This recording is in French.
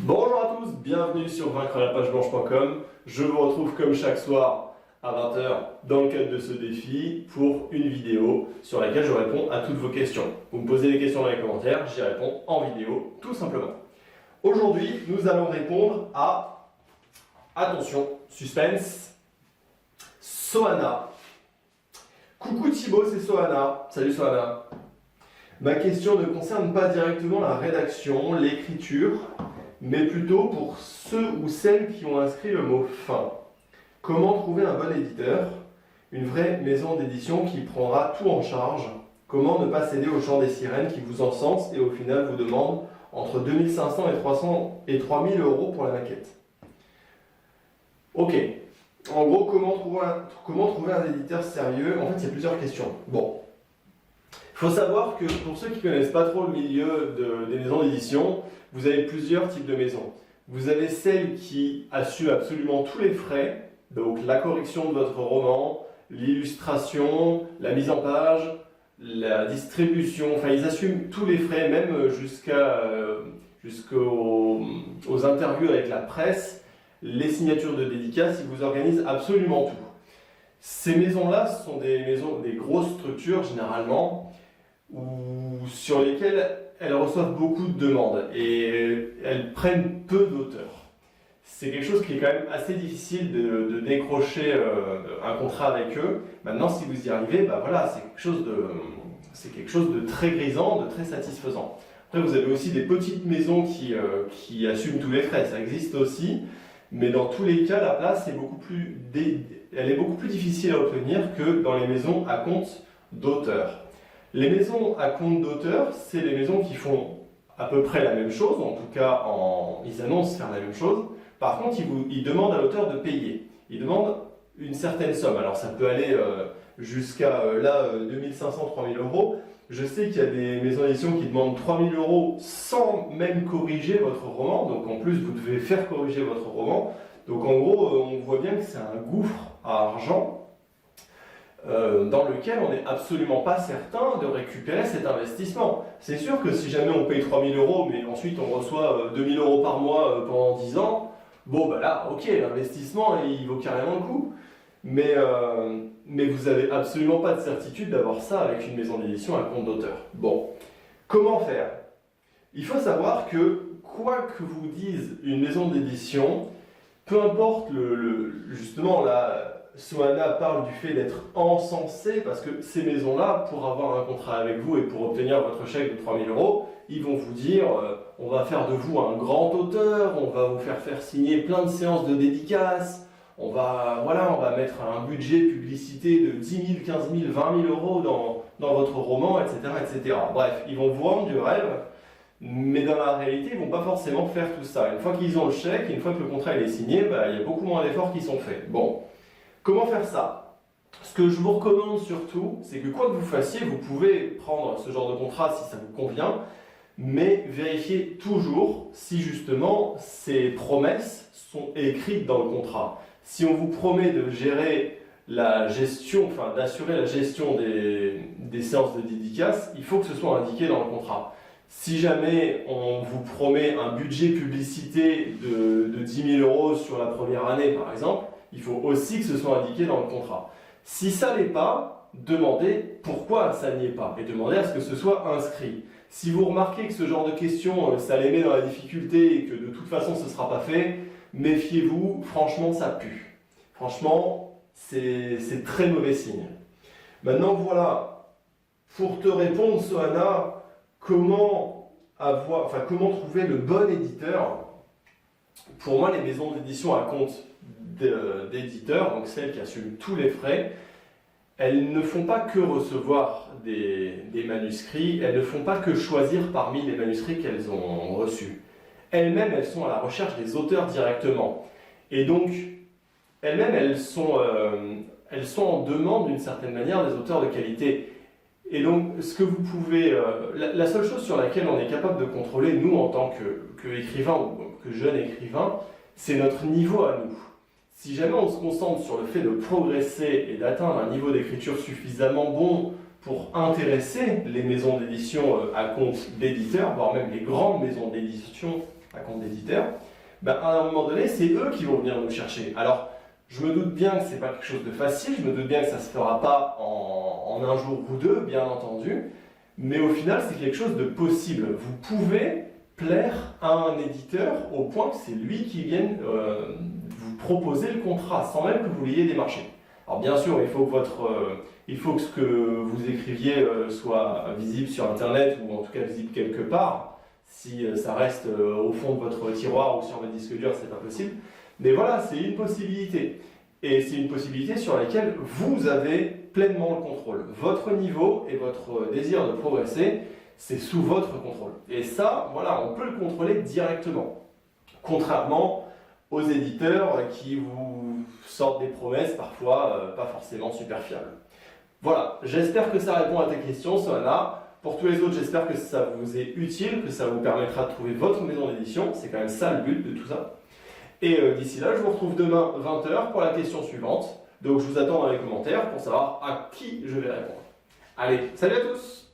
Bonjour à tous, bienvenue sur vaincrelapage-blanche.com. Je vous retrouve comme chaque soir à 20 h dans le cadre de ce défi pour une vidéo sur laquelle je réponds à toutes vos questions. Vous me posez des questions dans les commentaires, j'y réponds en vidéo tout simplement. Aujourd'hui, nous allons répondre à, attention, suspense, Sohana. Coucou Thibaut, c'est Sohana. Salut Sohana. Ma question ne concerne pas directement la rédaction, l'écriture, mais plutôt pour ceux ou celles qui ont inscrit le mot « fin ». Comment trouver un bon éditeur? Une vraie maison d'édition qui prendra tout en charge. Comment ne pas céder au chant des sirènes qui vous encensent et au final vous demande entre 2500 et 300 et 3000 euros pour la maquette? Ok. En gros, comment trouver un éditeur sérieux? En fait, il y a plusieurs questions. Bon. Il faut savoir que pour ceux qui ne connaissent pas trop le milieu des maisons d'édition, vous avez plusieurs types de maisons. Vous avez celles qui assument absolument tous les frais, donc la correction de votre roman, l'illustration, la mise en page, la distribution, enfin ils assument tous les frais, même jusqu'aux interviews avec la presse, les signatures de dédicaces, ils vous organisent absolument tout. Ces maisons-là sont des grosses structures généralement, sur lesquelles elles reçoivent beaucoup de demandes et elles prennent peu d'auteurs. C'est quelque chose qui est quand même assez difficile de décrocher un contrat avec eux. Maintenant, si vous y arrivez, bah voilà, c'est quelque chose de très grisant, de très satisfaisant. Après, vous avez aussi des petites maisons qui assument tous les frais, ça existe aussi, mais dans tous les cas, la place est elle est beaucoup plus difficile à obtenir que dans les maisons à compte d'auteur. Les maisons à compte d'auteur, c'est les maisons qui font à peu près la même chose, en tout cas, ils annoncent faire la même chose. Par contre, ils demandent à l'auteur de payer. Ils demandent une certaine somme. Alors, ça peut aller jusqu'à 2500-3000 euros. Je sais qu'il y a des maisons d'édition qui demandent 3000 euros sans même corriger votre roman. Donc, en plus, vous devez faire corriger votre roman. Donc, en gros, on voit bien que c'est un gouffre à argent. Dans lequel on n'est absolument pas certain de récupérer cet investissement. C'est sûr que si jamais on paye 3000 euros, mais ensuite on reçoit 2000 euros par mois pendant 10 ans, bon bah là, ok, l'investissement il vaut carrément le coup. Mais vous n'avez absolument pas de certitude d'avoir ça avec une maison d'édition à compte d'auteur. Bon, comment faire? Il faut savoir que quoi que vous dise une maison d'édition, peu importe justement Sohana parle du fait d'être encensé, parce que ces maisons-là, pour avoir un contrat avec vous et pour obtenir votre chèque de 3000 euros, ils vont vous dire on va faire de vous un grand auteur, on va vous faire signer plein de séances de dédicaces, on va mettre un budget publicité de 10 000, 15 000, 20 000 euros dans votre roman, etc., etc. Bref, ils vont vous vendre du rêve, mais dans la réalité, ils ne vont pas forcément faire tout ça. Une fois qu'ils ont le chèque, une fois que le contrat est signé, il y a beaucoup moins d'efforts qui sont faits. Bon. Comment faire ça? Ce que je vous recommande surtout, c'est que quoi que vous fassiez, vous pouvez prendre ce genre de contrat si ça vous convient, mais vérifiez toujours si justement ces promesses sont écrites dans le contrat. Si on vous promet de gérer la gestion, enfin d'assurer la gestion des séances de dédicace, il faut que ce soit indiqué dans le contrat. Si jamais on vous promet un budget publicité de 10 000 euros sur la première année par exemple, il faut aussi que ce soit indiqué dans le contrat. Si ça n'est pas, demandez pourquoi ça n'y est pas et demandez à ce que ce soit inscrit. Si vous remarquez que ce genre de questions, ça les met dans la difficulté et que de toute façon ce ne sera pas fait, méfiez-vous, franchement ça pue. Franchement, c'est très mauvais signe. Maintenant voilà, pour te répondre Sohana, comment trouver le bon éditeur? Pour moi, les maisons d'édition à compte d'éditeurs, donc celles qui assument tous les frais, elles ne font pas que recevoir des manuscrits, elles ne font pas que choisir parmi les manuscrits qu'elles ont reçus. Elles-mêmes, elles sont à la recherche des auteurs directement. Et donc, elles-mêmes, elles sont en demande d'une certaine manière des auteurs de qualité. Et donc, ce que vous pouvez... la seule chose sur laquelle on est capable de contrôler, nous, en tant qu'écrivain ou que jeune écrivain, c'est notre niveau à nous. Si jamais on se concentre sur le fait de progresser et d'atteindre un niveau d'écriture suffisamment bon pour intéresser les maisons d'édition à compte d'éditeurs, voire même les grandes maisons d'édition un compte d'éditeur, ben, à un moment donné, c'est eux qui vont venir nous chercher. Alors, je me doute bien que ce n'est pas quelque chose de facile, je me doute bien que ça ne se fera pas en un jour ou deux, bien entendu, mais au final, c'est quelque chose de possible. Vous pouvez plaire à un éditeur au point que c'est lui qui vienne vous proposer le contrat, sans même que vous l'ayez démarché. Alors bien sûr, il faut que ce que vous écriviez soit visible sur Internet, ou en tout cas visible quelque part. Si ça reste au fond de votre tiroir ou sur votre disque dur, c'est pas possible. Mais voilà, c'est une possibilité. Et c'est une possibilité sur laquelle vous avez pleinement le contrôle. Votre niveau et votre désir de progresser, c'est sous votre contrôle. Et ça, voilà, on peut le contrôler directement. Contrairement aux éditeurs qui vous sortent des promesses parfois pas forcément super fiables. Voilà, j'espère que ça répond à ta question, Sohana. Pour tous les autres, j'espère que ça vous est utile, que ça vous permettra de trouver votre maison d'édition. C'est quand même ça le but de tout ça. Et d'ici là, je vous retrouve demain 20 h pour la question suivante. Donc je vous attends dans les commentaires pour savoir à qui je vais répondre. Allez, salut à tous!